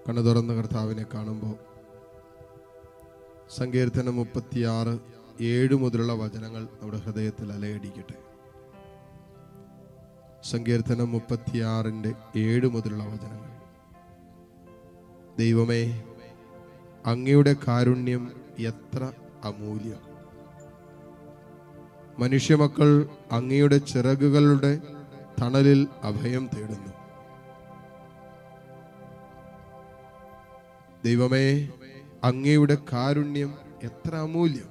കണ്ണു തുറന്ന കർത്താവിനെ കാണുമ്പോൾ സങ്കീർത്തനം 36:7 മുതലുള്ള വചനങ്ങൾ നമ്മുടെ ഹൃദയത്തിൽ അലയടിക്കട്ടെ. സങ്കീർത്തനം 36:7 മുതലുള്ള വചനങ്ങൾ. ദൈവമേ, അങ്ങയുടെ കാരുണ്യം എത്ര അമൂല്യം! മനുഷ്യമക്കൾ അങ്ങയുടെ ചിറകുകളുടെ തണലിൽ അഭയം തേടുന്നു. ദൈവമേ, അങ്ങയുടെ കാരുണ്യം എത്ര അമൂല്യം!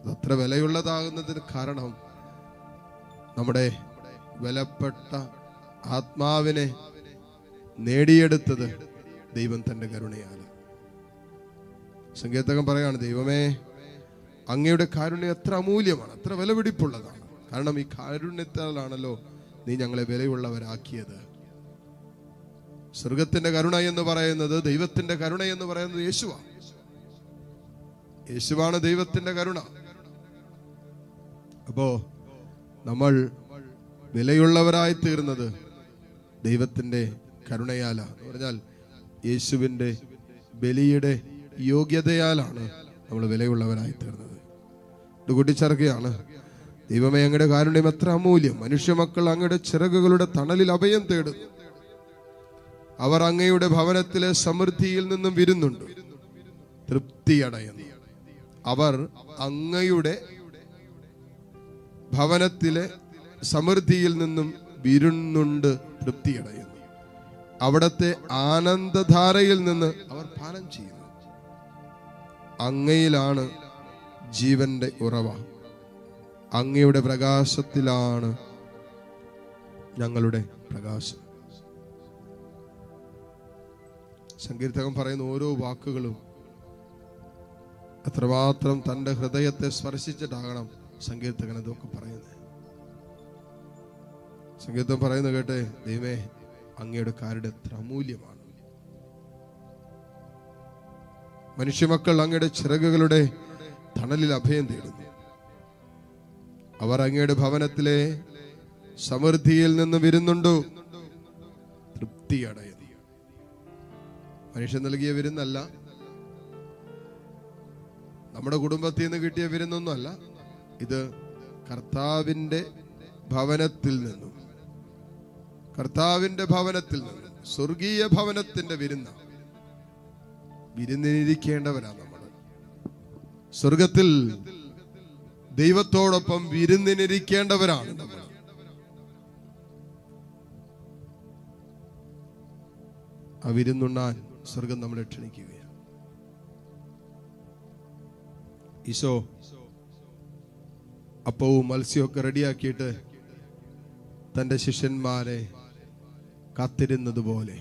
അതത്ര വിലയുള്ളതാകുന്നതിന് കാരണം നമ്മുടെ വിലപ്പെട്ട ആത്മാവിനെ നേടിയെടുത്തത് ദൈവം തന്റെ കരുണയാണ്. സങ്കീർത്തകൻ പറയാണ്, ദൈവമേ, അങ്ങയുടെ കാരുണ്യം എത്ര അമൂല്യമാണ്, എത്ര വിലപിടിപ്പുള്ളതാണ്. കാരണം ഈ കാരുണ്യത്താലാണല്ലോ നീ ഞങ്ങളെ വിലയുള്ളവരാക്കിയത്. സ്വർഗത്തിന്റെ കരുണ എന്ന് പറയുന്നത്, ദൈവത്തിന്റെ കരുണ എന്ന് പറയുന്നത് യേശുവാണ്. യേശുവാണ് ദൈവത്തിന്റെ കരുണ. അപ്പോ നമ്മൾ വിലയുള്ളവരായി തീർന്നത് ദൈവത്തിന്റെ കരുണയാലാണ്. എന്ന് പറഞ്ഞാൽ യേശുവിന്റെ ബലിയുടെ യോഗ്യതയാലാണ് നമ്മൾ വിലയുള്ളവരായി തീർന്നത്. ഇത് കൂട്ടിച്ചേർക്കുകയാണ്, ദൈവമേ, അങ്ങയുടെ കാരുണ്യം എത്ര അമൂല്യം! മനുഷ്യമക്കൾ അങ്ങയുടെ ചിറകുകളുടെ തണലിൽ അഭയം തേടുന്നു. അവർ അങ്ങയുടെ ഭവനത്തിലെ സമൃദ്ധിയിൽ നിന്നും വിരുന്നുണ്ട് തൃപ്തിയടയുന്നു. അവർ അങ്ങയുടെ ഭവനത്തിലെ സമൃദ്ധിയിൽ നിന്നും വിരുന്നുണ്ട് തൃപ്തിയടയുന്നു. അവിടത്തെ ആനന്ദധാരയിൽ നിന്ന് അവർ പാനം ചെയ്യുന്നു. അങ്ങയിലാണ് ജീവന്റെ ഉറവ, അങ്ങയുടെ പ്രകാശത്തിലാണ് ഞങ്ങളുടെ പ്രകാശം. സങ്കീർത്തകൻ പറയുന്ന ഓരോ വാക്കുകളും അത്രമാത്രം തന്റെ ഹൃദയത്തെ സ്പർശിച്ചിട്ടാകണം സങ്കീർത്തകൻ അതൊക്കെ പറയുന്നത്. സങ്കീർത്തകൻ പറയുന്നത് കേട്ടെ, ദൈവമേ, അങ്ങയുടെ കാരുണ്യം എത്ര അമൂല്യമാണ്! മനുഷ്യമക്കൾ അങ്ങയുടെ ചിറകുകളുടെ തണലിൽ അഭയം തേടുന്നു. അവർ അങ്ങയുടെ ഭവനത്തിലെ സമൃദ്ധിയിൽ നിന്ന് വിരുന്നുണ്ടോ തൃപ്തിയടയുന്നു. മനുഷ്യൻ നൽകിയ വിരുന്നല്ല, നമ്മുടെ കുടുംബത്തിൽ നിന്ന് കിട്ടിയ വിരുന്നൊന്നും അല്ല. ഇത് കർത്താവിന്റെ ഭവനത്തിൽ നിന്നും സ്വർഗീയ ഭവനത്തിന്റെ വിരുന്ന. വിരുന്നിനിരിക്കേണ്ടവരാണ് നമ്മൾ. സ്വർഗത്തിൽ ദൈവത്തോടൊപ്പം വിരുന്നിനിരിക്കേണ്ടവരാണ് നമ്മൾ. ആ വിരുന്നുണ്ണാൻ സ്വർഗം നമ്മളെ ക്ഷണിക്കുകയാണ്. ഈശോ അപ്പവും മത്സ്യമൊക്കെ റെഡിയാക്കിയിട്ട് തന്റെ ശിഷ്യന്മാരെ കാത്തിരുന്നത് പോലെ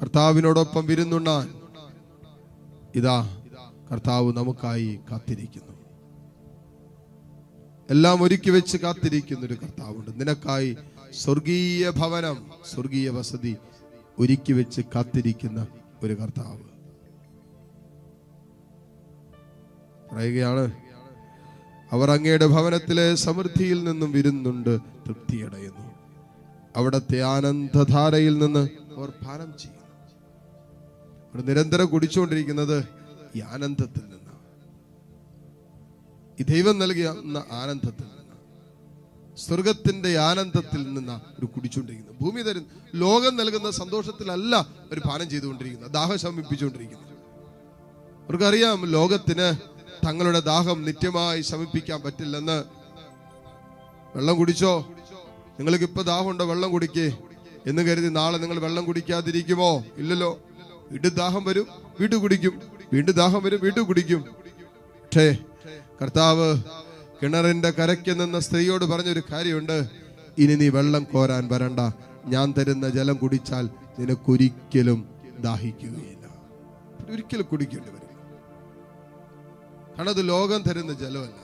കർത്താവിനോടൊപ്പം വിരുന്നുണ്ണാൻ ഇതാ കർത്താവ് നമുക്കായി കാത്തിരിക്കുന്നു. എല്ലാം ഒരുക്കി വെച്ച് കാത്തിരിക്കുന്ന ഒരു കർത്താവുണ്ട്. നിനക്കായി സ്വർഗീയ ഭവനം, സ്വർഗീയ വസതി ഒരുക്കി വെച്ച് കാത്തിരിക്കുന്ന ഒരു കർത്താവ് പറയുകയാണ്, അവർ അങ്ങയുടെ ഭവനത്തിലെ സമൃദ്ധിയിൽ നിന്നും വിരുന്നുണ്ട് തൃപ്തിയടയുന്നു. അവിടത്തെ ആനന്ദധാരയിൽ നിന്ന് അവർ പാനം ചെയ്യുന്നു. അവർ നിരന്തരം കുടിച്ചുകൊണ്ടിരിക്കുന്നത് ഈ ആനന്ദത്തിൽ നിന്നാണ്, ഈ ദൈവം നൽകിയ ആനന്ദത്തിൽ നിന്നാണ്, സ്വർഗത്തിന്റെ ആനന്ദത്തിൽ നിന്നാണ് ഒരു കുടിച്ചുകൊണ്ടിരിക്കുന്നത്. ഭൂമി തരുന്ന ലോകം നൽകുന്ന സന്തോഷത്തിലല്ല ഒരു പാനം ചെയ്തുകൊണ്ടിരിക്കുന്നത്, ദാഹം ശമിപ്പിച്ചുകൊണ്ടിരിക്കുന്നത്. അവർക്കറിയാം ലോകത്തിന് തങ്ങളുടെ ദാഹം നിത്യമായി ശമിപ്പിക്കാൻ പറ്റില്ലെന്ന്. വെള്ളം കുടിച്ചോ, നിങ്ങൾക്ക് ഇപ്പൊ ദാഹമുണ്ടോ, വെള്ളം കുടിക്കേ എന്ന് കരുതി നാളെ നിങ്ങൾ വെള്ളം കുടിക്കാതിരിക്കുമോ? ഇല്ലല്ലോ. വീണ്ടും ദാഹം വരും, വീണ്ടും കുടിക്കും, വീണ്ടും ദാഹം വരും, വീണ്ടും കുടിക്കും. പക്ഷേ കർത്താവ് കിണറിന്റെ കരയ്ക്ക് നിന്ന സ്ത്രീയോട് പറഞ്ഞൊരു കാര്യമുണ്ട്, ഇനി നീ വെള്ളം കോരാൻ വരണ്ട, ഞാൻ തരുന്ന ജലം കുടിച്ചാൽ നിനക്കൊരിക്കലും ദാഹിക്കുകയില്ല. ഒരിക്കലും കുടിക്കേണ്ടി വരും. കാരണം അത് ലോകം തരുന്ന ജലമല്ല,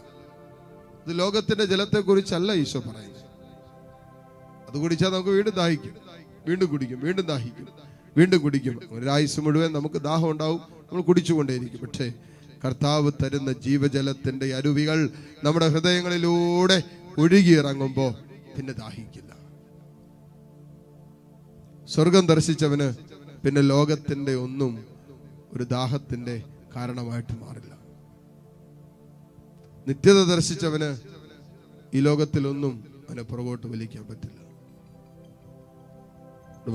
ഇത് ലോകത്തിന്റെ ജലത്തെ കുറിച്ചല്ല ഈശോ പറയുന്നത്. അത് കുടിച്ചാൽ നമുക്ക് വീണ്ടും ദാഹിക്കും, വീണ്ടും കുടിക്കും, വീണ്ടും ദാഹിക്കും, വീണ്ടും കുടിക്കും. ഒരായുസ് മുഴുവൻ നമുക്ക് ദാഹം ഉണ്ടാവും, നമ്മൾ കുടിച്ചുകൊണ്ടേയിരിക്കും. പക്ഷേ കർത്താവ് തരുന്ന ജീവജലത്തിന്റെ അരുവികൾ നമ്മുടെ ഹൃദയങ്ങളിലൂടെ ഒഴുകിയിറങ്ങുമ്പോൾ പിന്നെ ദാഹിക്കില്ല. സ്വർഗം ദർശിച്ചവന് പിന്നെ ലോകത്തിന്റെ ഒന്നും ഒരു ദാഹത്തിന്റെ കാരണമായിട്ട് മാറില്ല. നിത്യത ദർശിച്ചവന് ഈ ലോകത്തിലൊന്നും അവനെ പുറകോട്ട് വലിക്കാൻ പറ്റില്ല.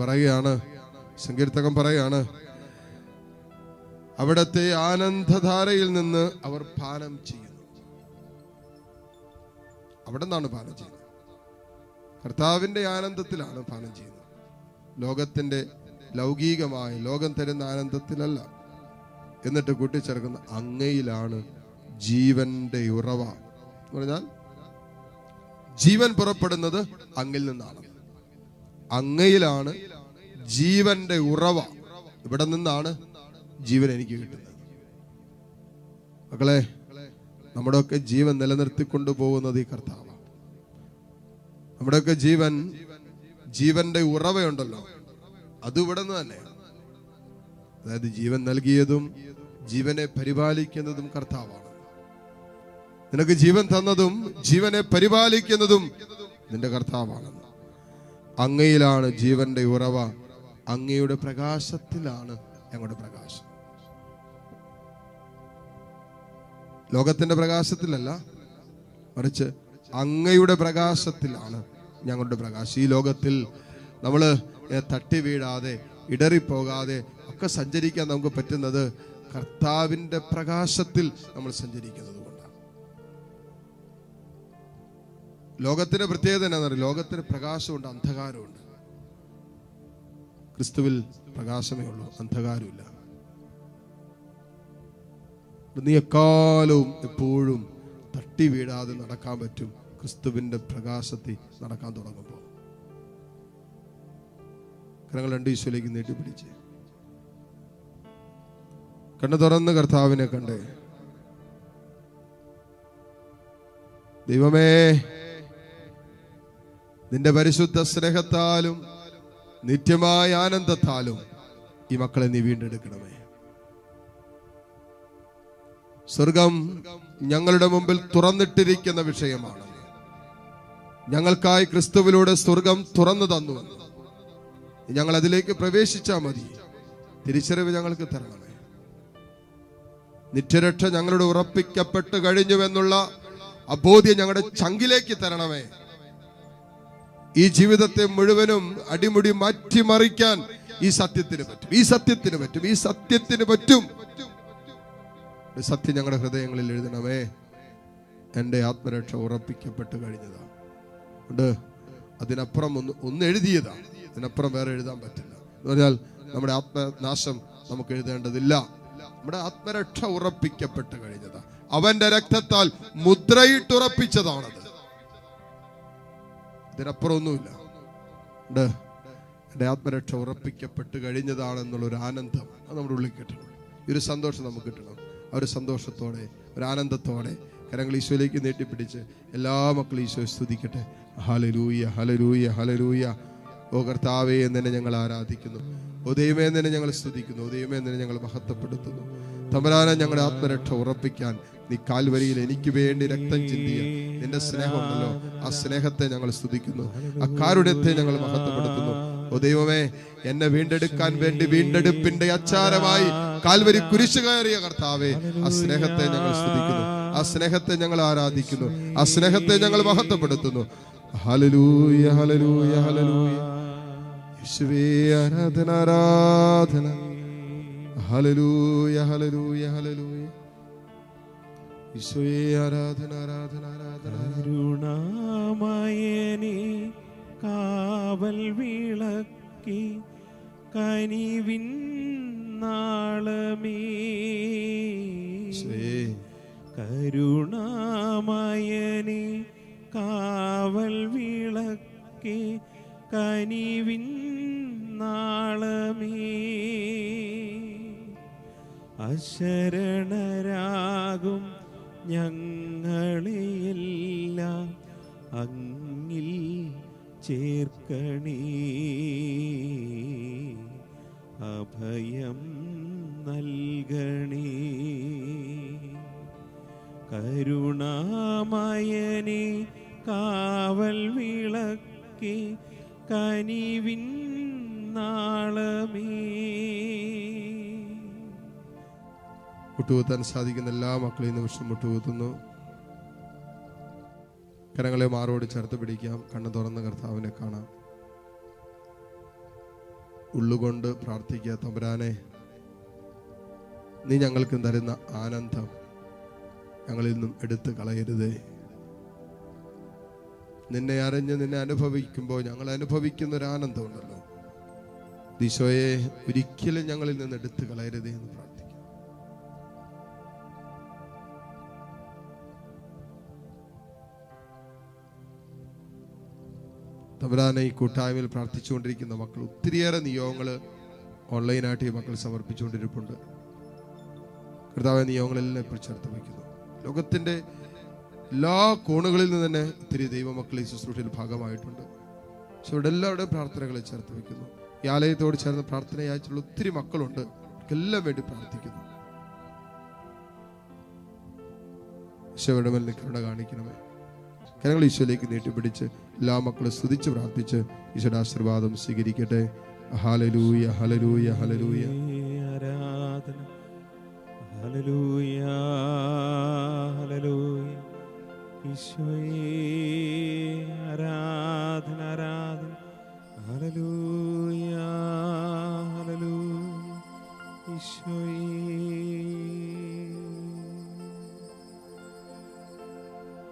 പറയുകയാണ്, സങ്കീർത്തകൻ പറയാണ്, അവിടത്തെ ആനന്ദധാരയിൽ നിന്ന് അവർ പാനം ചെയ്യുന്നു. അവിടെ നിന്നാണ് പാനം ചെയ്യുന്നത്. കർത്താവിന്റെ ആനന്ദത്തിലാണ് പാനം ചെയ്യുന്നത്. ലോകത്തിന്റെ ലൗകികമായ ലോകം തരുന്ന ആനന്ദത്തിലല്ല. എന്നിട്ട് കൂട്ടിച്ചേർക്കുന്ന അങ്ങയിലാണ് ജീവന്റെ ഉറവ. പറഞ്ഞാൽ ജീവൻ പുറപ്പെടുന്നത് അങ്ങിൽ നിന്നാണ്. അങ്ങയിലാണ് ജീവന്റെ ഉറവ. ഇവിടെ നിന്നാണ് ജീവൻ എനിക്ക് കിട്ടുന്നത്. മക്കളെ, നമ്മുടെയൊക്കെ ജീവൻ നിലനിർത്തിക്കൊണ്ടു പോകുന്നത് ഈ കർത്താവാണ്. നമ്മുടെയൊക്കെ ജീവന്റെ ഉറവയുണ്ടല്ലോ, അത് ഇവിടെ നിന്ന് തന്നെയാണ്. അതായത് ജീവൻ നൽകിയതും ജീവനെ പരിപാലിക്കുന്നതും കർത്താവാണ്. നിനക്ക് ജീവൻ തന്നതും ജീവനെ പരിപാലിക്കുന്നതും നിന്റെ കർത്താവാണ്. അങ്ങയിലാണ് ജീവന്റെ ഉറവ, അങ്ങയുടെ പ്രകാശത്തിലാണ് ഞങ്ങളുടെ പ്രകാശം. ലോകത്തിന്റെ പ്രകാശത്തിലല്ല, മറിച്ച് അങ്ങയുടെ പ്രകാശത്തിലാണ് ഞങ്ങളുടെ പ്രകാശം. ഈ ലോകത്തിൽ നമ്മൾ തട്ടി വീഴാതെ ഇടറിപ്പോകാതെ ഒക്കെ സഞ്ചരിക്കാൻ നമുക്ക് പറ്റുന്നത് കർത്താവിന്റെ പ്രകാശത്തിൽ നമ്മൾ സഞ്ചരിക്കുന്നത് കൊണ്ടാണ്. ലോകത്തിന്റെ പ്രത്യേകത എന്താണെന്ന് അറിയാം? ലോകത്തിന് പ്രകാശമുണ്ട്, അന്ധകാരമുണ്ട്. ക്രിസ്തുവിൽ പ്രകാശമേ ഉള്ളൂ, അന്ധകാരമില്ല. നീ എക്കാലവും എപ്പോഴും തട്ടി വീഴാതെ നടക്കാൻ പറ്റും ക്രിസ്തുവിന്റെ പ്രകാശത്തിൽ നടക്കാൻ തുടങ്ങുമ്പോൾ. കരങ്ങൾ രണ്ട് ഈശോയിലേക്ക് നീട്ടിപ്പിടിച്ച് കണ്ണു തുറന്ന് കർത്താവിനെ കണ്ടേ. ദൈവമേ, നിന്റെ പരിശുദ്ധ സ്നേഹത്താലും നിത്യമായ ആനന്ദത്താലും ഈ മക്കളെ നീ വീണ്ടെടുക്കണമേ. സ്വർഗം ഞങ്ങളുടെ മുമ്പിൽ തുറന്നിട്ടിരിക്കുന്ന വിഷയമാണ്. ഞങ്ങൾക്കായി ക്രിസ്തുവിലൂടെ സ്വർഗം തുറന്നു തന്നു. ഞങ്ങൾ അതിലേക്ക് പ്രവേശിച്ചാൽ മതി. തിരിച്ചറിവ് ഞങ്ങൾക്ക് തരണമേ. നിത്യരക്ഷ ഞങ്ങളുടെ ഉറപ്പിക്കപ്പെട്ട് കഴിഞ്ഞുവെന്നുള്ള അബോധ്യം ഞങ്ങളുടെ ചങ്കിലേക്ക് തരണമേ. ഈ ജീവിതത്തെ മുഴുവനും അടിമുടി മാറ്റിമറിക്കാൻ ഈ സത്യത്തിന് പറ്റും, ഈ സത്യത്തിന് പറ്റും, ഈ സത്യത്തിന് പറ്റും. സത്യം ഞങ്ങളുടെ ഹൃദയങ്ങളിൽ എഴുതണമേ. എൻ്റെ ആത്മരക്ഷ ഉറപ്പിക്കപ്പെട്ട് കഴിഞ്ഞതാണ്. ഉണ്ട്, അതിനപ്പുറം ഒന്ന് എഴുതിയതാണ്, അതിനപ്പുറം വേറെ എഴുതാൻ പറ്റില്ല. എന്ന് പറഞ്ഞാൽ നമ്മുടെ ആത്മനാശം നമുക്ക് എഴുതേണ്ടതില്ല. നമ്മുടെ ആത്മരക്ഷ ഉറപ്പിക്കപ്പെട്ട് കഴിഞ്ഞതാണ്. അവന്റെ രക്തത്താൽ മുദ്രയിട്ടുറപ്പിച്ചതാണത്. ഇതിനപ്പുറം ഒന്നുമില്ല. ഉണ്ട്, എൻ്റെ ആത്മരക്ഷ ഉറപ്പിക്കപ്പെട്ട് കഴിഞ്ഞതാണെന്നുള്ളൊരു ആനന്ദം അത് നമ്മുടെ ഉള്ളിൽ കിട്ടണം. ഈ ഒരു സന്തോഷം നമുക്ക് കിട്ടണം. ആ ഒരു സന്തോഷത്തോടെ, ഒരു ആനന്ദത്തോടെ കരങ്ങൾ ഈശോയിലേക്ക് നീട്ടിപ്പിടിച്ച് എല്ലാ മക്കളും ഈശോയെ സ്തുതിക്കട്ടെ. ഹല്ലേലൂയ, ഹല്ലേലൂയ, ഹല്ലേലൂയ. ഓ കർത്താവേ, എന്നെ ഞങ്ങൾ ആരാധിക്കുന്നു. ഓ ദൈവമേ, എന്നെ ഞങ്ങൾ സ്തുതിക്കുന്നു. ഓ ദൈവമേ, എന്നെ ഞങ്ങൾ മഹത്വപ്പെടുത്തുന്നു. തമ്പുരാനെ, ഞങ്ങളുടെ ആത്മരക്ഷ ഉറപ്പിക്കാൻ നീ കാൽവരിയിൽ എനിക്ക് വേണ്ടി രക്തം ചിന്തിയ നിന്റെ സ്നേഹമുണ്ടല്ലോ, ആ സ്നേഹത്തെ ഞങ്ങൾ സ്തുതിക്കുന്നു. ആ കാരുണ്യത്തെ ഞങ്ങൾ മഹത്വപ്പെടുത്തുന്നു. ഓ ദൈവമേ, എന്നെ വീണ്ടെടുക്കാൻ വേണ്ടി വീണ്ടെടുപ്പിന്റെ അച്ചാരമായി കാൽവരി കുരിശ് കയറിയ കർത്താവേ, ആ സ്നേഹത്തെ ഞങ്ങൾ സ്തുതിക്കുന്നു. ആ സ്നേഹത്തെ ഞങ്ങൾ ആരാധിക്കുന്നു. ആ സ്നേഹത്തെ ഞങ്ങൾ മഹത്വപ്പെടുത്തുന്നു. ഹല്ലേലൂയ, ഹല്ലേലൂയ, ഹല്ലേലൂയ. യേശുവേ, ആരാധന, ആരാധന. ഹല്ലേലൂയ, ഹല്ലേലൂയ, ഹല്ലേലൂയ. യേശുവേ, ആരാധന, ആരാധന, ആരാധന. കരുണാമയനേ, കാവൽ വിളക്കി കനിവിൻ നാളമേ. കരുണാമയനേ, കാവൽ വിളക്കി കനിവിൻ നാളമേ. അശരണരാകും ഞങ്ങളെയെല്ലാം അങ്ങിൽ ചേർക്കണേ. അഭയം നൽകണേ. കരുണാമയനേ, കാവൽ വിളക്കി കനിവിൻ നാളമേ. അടയാളമേ. മുട്ടുകുത്താൻ സാധിക്കുന്ന എല്ലാ മക്കളെയും ഈ നിമിഷം മുട്ടുകുത്തുന്നു. കരങ്ങളെ മാറോട് ചേർത്ത് പിടിക്കാം. കണ്ണ് തുറന്ന് കർത്താവിനെ കാണാം. ഉള്ളുകൊണ്ട് പ്രാർത്ഥിക്കുക. തമ്പുരാനെ, നീ ഞങ്ങൾക്ക് തരുന്ന ആനന്ദം ഞങ്ങളിൽ നിന്നും എടുത്തു കളയരുതേ. നിന്നെ അറിഞ്ഞ് നിന്നെ അനുഭവിക്കുമ്പോൾ ഞങ്ങൾ അനുഭവിക്കുന്ന ഒരു ആനന്ദമുണ്ടല്ലോ, ഈശോയെ ഒരിക്കലും ഞങ്ങളിൽ നിന്ന് എടുത്തു കളയരുതേ എന്ന് പ്രാർത്ഥിക്കും. തമ്പുരാനെ, ഈ കൂട്ടായ്മയിൽ പ്രാർത്ഥിച്ചുകൊണ്ടിരിക്കുന്ന മക്കൾ ഒത്തിരിയേറെ നിയോഗങ്ങൾ ഓൺലൈനായിട്ട് ഈ മക്കൾ സമർപ്പിച്ചുകൊണ്ടിരിപ്പുണ്ട്. കർത്താവ് നിയോഗങ്ങളെല്ലാം ഇപ്പോൾ ചേർത്ത് വയ്ക്കുന്നു. ലോകത്തിന്റെ എല്ലാ കോണുകളിൽ നിന്ന് തന്നെ ഒത്തിരി ദൈവമക്കൾ ഈ ശുശ്രൂഷയിൽ ഭാഗമായിട്ടുണ്ട്. പക്ഷെ ഇവിടെ എല്ലാവരുടെയും പ്രാർത്ഥനകളെ ചേർത്ത് വയ്ക്കുന്നു. ഈ ആലയത്തോട് ചേർന്ന് പ്രാർത്ഥന അയച്ചുള്ള ഒത്തിരി മക്കളുണ്ട്. എല്ലാം വേണ്ടി പ്രാർത്ഥിക്കുന്നു. ഈശോയുടെ മേൽ കരുണ കാണിക്കണമേ. കരങ്ങൾ ഈശോയിലേക്ക് നീട്ടിപ്പിടിച്ച് എല്ലാ മക്കളും സ്തുതിച്ച് പ്രാർത്ഥിച്ച് ഈശോയുടെ ആശീർവാദം സ്വീകരിക്കട്ടെ. ഹല്ലേലൂയ, ഹല്ലേലൂയ, ഹല്ലേലൂയ. ആരാധന. ഹല്ലേലൂയ, ഹല്ലേലൂയ. ഈശോയേ ആരാധന, ആരാധന. ഹല്ലേലൂയ, ഹല്ലേലൂയ. ഈശോയേ